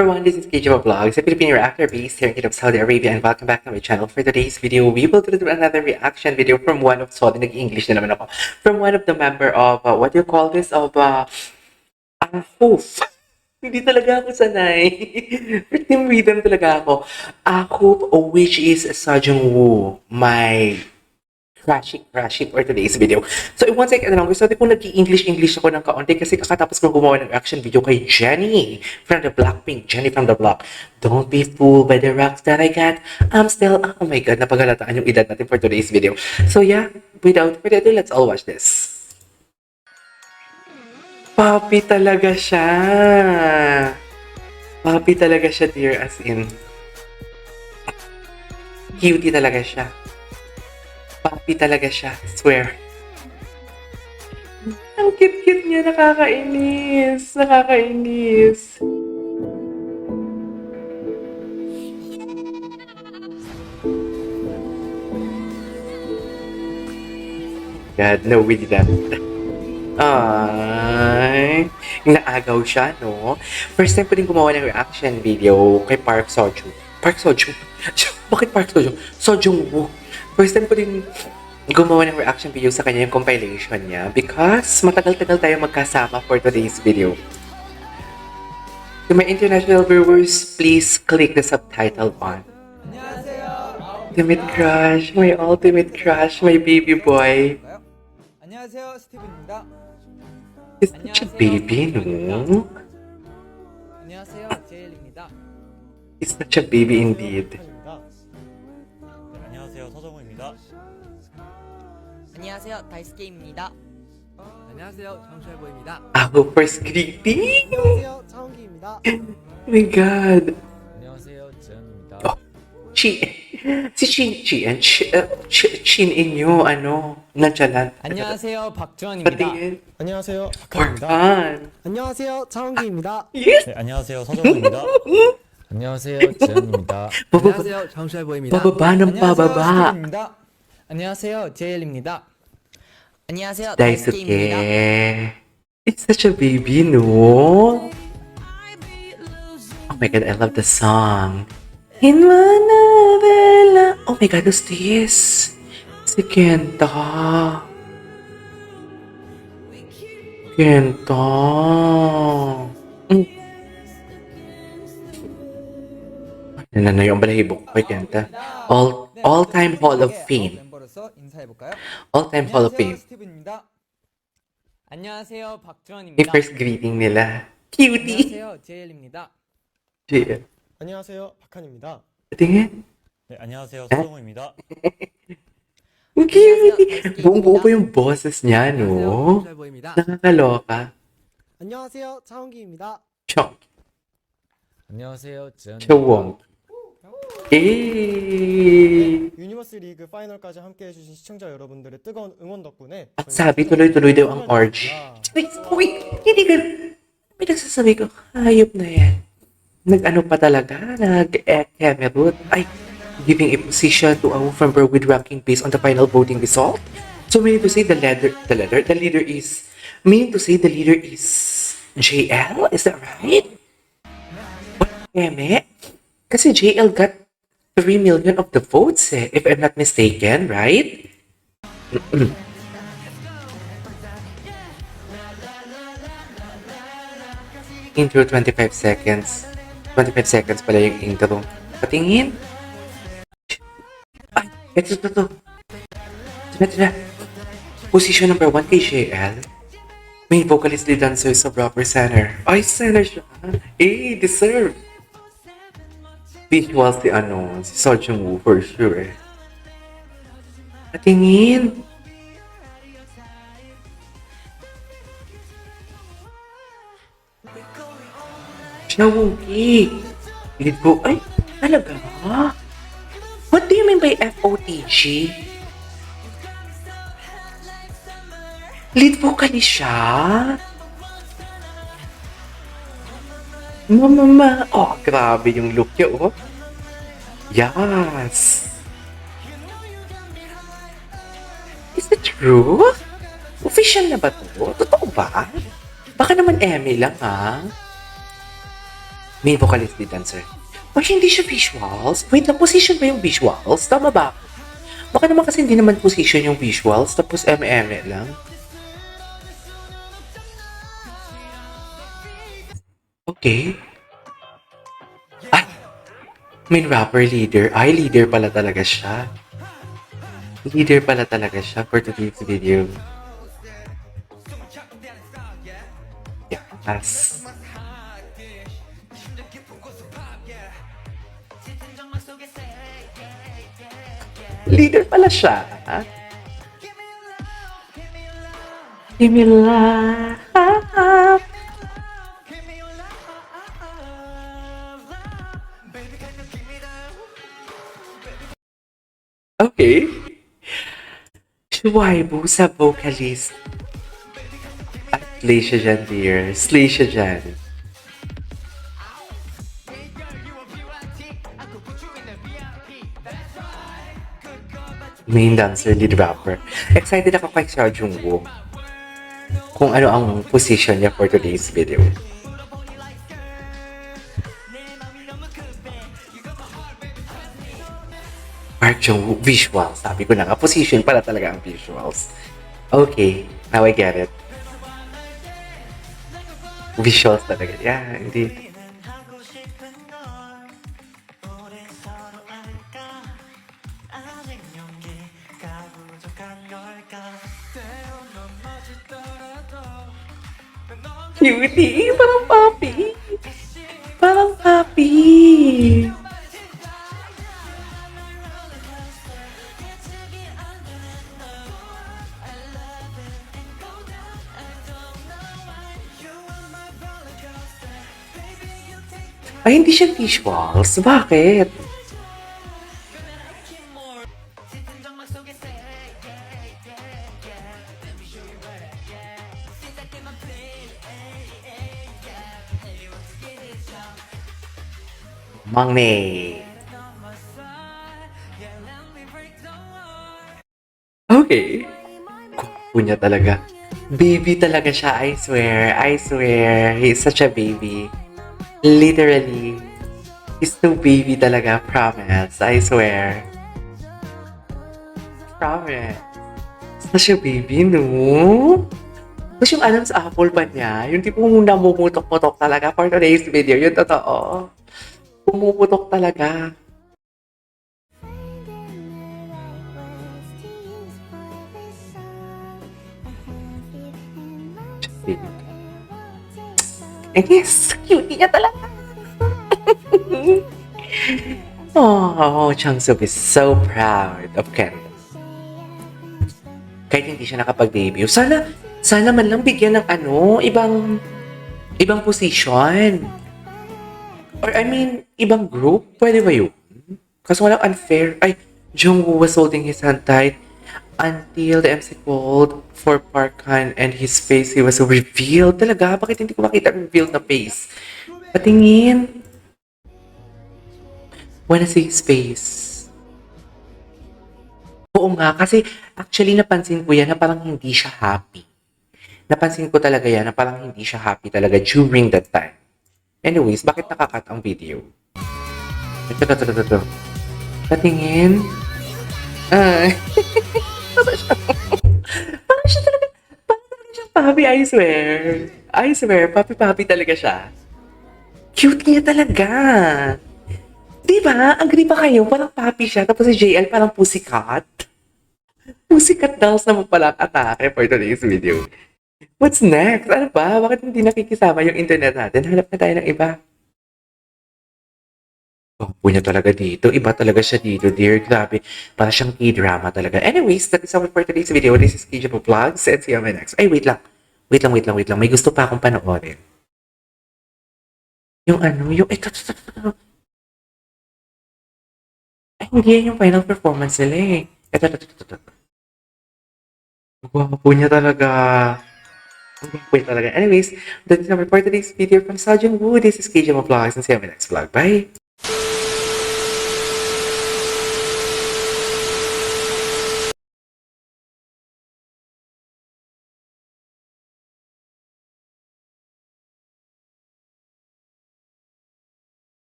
everyone, this is KJO Vlogs, a Filipino reactor based here in Saudi Arabia, and welcome back to my channel. For today's video, we will do another reaction video from one of, sorry, nag-English na naman ako, from one of the member of, what do you call this, of, Ahoof. Hindi talaga ako sanay. For Team Rhythm talaga ako. Ahoof, which is Sejong Woo, my crashing for today's video. So, in 1 second lang, gusto ko nag-English ako ng kaunti kasi kakatapos ko gumawa ng reaction video kay Jennie from the Blackpink, Jennie from the Block. Don't be fooled by the rocks that I got. I'm still, oh my God, napagalataan yung edad natin for today's video. So yeah, without further ado, let's all watch this. Papi talaga siya. Papi talaga siya, dear, as in. Cutie talaga siya. Papi talaga siya, swear. Ang cute-cute niya, nakakainis. Nakakainis. God, no, we did that. Ay, naagaw siya, no? First time ko din gumawa ng reaction video kay Park Seo-joon. Park Seo-joon? Bakit Park Seo-joon? Sejong Woo. First time ko din gumawa ng reaction video sa kanya, yung compilation niya, because matagal-tagal tayo magkasama for today's video. To my international viewers, please click the subtitle on. Ultimate crush, my ultimate crush, my baby boy. 안녕하세요, 스티븐입니다. He's such a baby, no? 안녕하세요, 제일입니다. He's such a baby indeed. 안녕하세요, 서정우입니다. 안녕하세요, 다이스케입니다. 안녕하세요, 정철보입니다. Ako first greeting! 안녕하세요, 차은기입니다. Oh my God! 안녕하세요, 지현입니다. Oh, si Chin inyo, ano, nonchalant. 안녕하세요, 박주원입니다. Patingin. 안녕하세요, 박하입니다. Orhan. 안녕하세요, 차은기입니다. Yes! 네, 안녕하세요, 서정우입니다. 안녕하세요, 지현입니다. Bababa, 안녕하세요, 정철보입니다. bababa ng pababa. 스티븐입니다. 안녕하세요, 제일입니다. 안녕하세요, That's 다이스케입니다. okay. It's such a baby, no? Oh my God, I love the song. In Manabela. Oh my God, who's this? Si Kenta. Kenta. Ano na yung balahibo ko kay Kenta? All-time Hall of Fame. 멤버로서 인사해볼까요? All-time Hall of Fame. 스티븐입니다. 안녕하세요, Yung 박주원입니다. first greeting nila. Cutie. 안녕하세요, 제일입니다. JL. 안녕하세요, 박한입니다. Tingin. 네, 안녕하세요, 서정우입니다. Ang cute. Buong-buo pa yung boses niya, 안녕하세요, no? 정철보입니다. Nakakaloka. 안녕하세요, 차은기입니다. Chong. 안녕하세요, 지현. Chowong. Eh. 유니버스 리그 파이널까지 함께해 주신 시청자 여러분들의 뜨거운 응원 덕분에 At sabi, tuloy-tuloy daw ang orgy. Wait, hindi ka. May nagsasabi ko, hayop na yan. Nag-ano pa talaga? Nag-emerald? Ay, giving a position to a member with ranking based on the final voting result? So, meaning to say the leader is, JL? Is that right? What, Eme? Kasi JL got 3 million of the votes if I'm not mistaken, right? Intro 25 seconds. 25 seconds pala yung intro. Patingin. Ay, ito. Tina. Position number 1 kay JL. Main vocalist lead dancer sa proper center. Ay, center siya. Eh, deserve. Visuals si Sejong Woo for sure. Patingin. Nawugi. Lead ko, ay, talaga? What do you mean by FOTG? Lead vocalist siya? Mama, oh, grabe yung look niya, oh. Yes. Is it true? Official na ba to? Totoo ba? Baka naman Emmy lang, ha? Main vocalist, lead dancer. Ay, hindi siya visuals. Wait lang, position ba yung visuals? Tama ba? Baka naman kasi hindi naman position yung visuals, tapos MM lang. Okay. Ay! Main rapper leader. Ay, leader pala talaga siya. Leader pala talaga siya for today's video. Yes. Leader pala siya. Give me love. Okay. Shuaibu sa vocalist. At slay siya dyan, dear. Slay siya dyan. Main dancer, lead rapper. Excited ako kay Xiao Jungwoo. Kung ano ang position niya for today's video. Park Jung-woo, visuals. Sabi ko na nga, position pala talaga ang visuals. Okay, now I get it. Visuals talaga. Yeah, indeed. Cutie! Parang papi! Parang papi! Ay, hindi siya visuals. Bakit? Mangne. Okay. Gwapo niya talaga. Baby talaga siya, I swear. I swear. He's such a baby. Literally. He's so baby talaga. Promise. I swear. Promise. Such a baby, no? Tapos yung alam sa apple pa niya, yung tipong namumutok-putok talaga for today's video. Yung totoo. Pumuputok talaga. Yes, cutie niya talaga. Oh, Changsub is so proud of Kendall. Kahit hindi siya nakapag-debut. Sana man lang bigyan ng ibang position. Or I mean, ibang group. Pwede ba yun? Kasi walang unfair. Ay, Jungwoo was holding his hand tight until the MC called for Park Han and his face, he was revealed. Talaga? Bakit hindi ko makita revealed na face? Patingin. Wanna see his face? Oo nga, kasi actually napansin ko yan na parang hindi siya happy. Napansin ko talaga yan na parang hindi siya happy talaga during that time. Anyways, bakit nakakat ang video? Ito. Patingin. Ay. Parang siya talaga papi, I swear. I swear, papi talaga siya. Cute niya talaga. Diba? Agree ba kayo? Parang papi siya. Tapos si JL parang pussycat. Pussycat dolls naman pala ang atake for today's video. What's next? Ano ba? Bakit hindi nakikisama yung internet natin? Hanap na tayo ng iba. Punya talaga dito. Iba talaga siya dito, dear. Grabe. Para siyang K-drama talaga. Anyways, that is all for today's video. This is KJ Vlogs. And see you on my next. Ay, wait lang. May gusto pa akong panoorin. Yung ito. Ay, hindi yan yung final performance nila eh. Ito. Gwapo niya talaga. Wait talaga. Anyways, that is all for today's video from Sajong Woo. This is KJ Vlogs. And see you on my next vlog. Bye!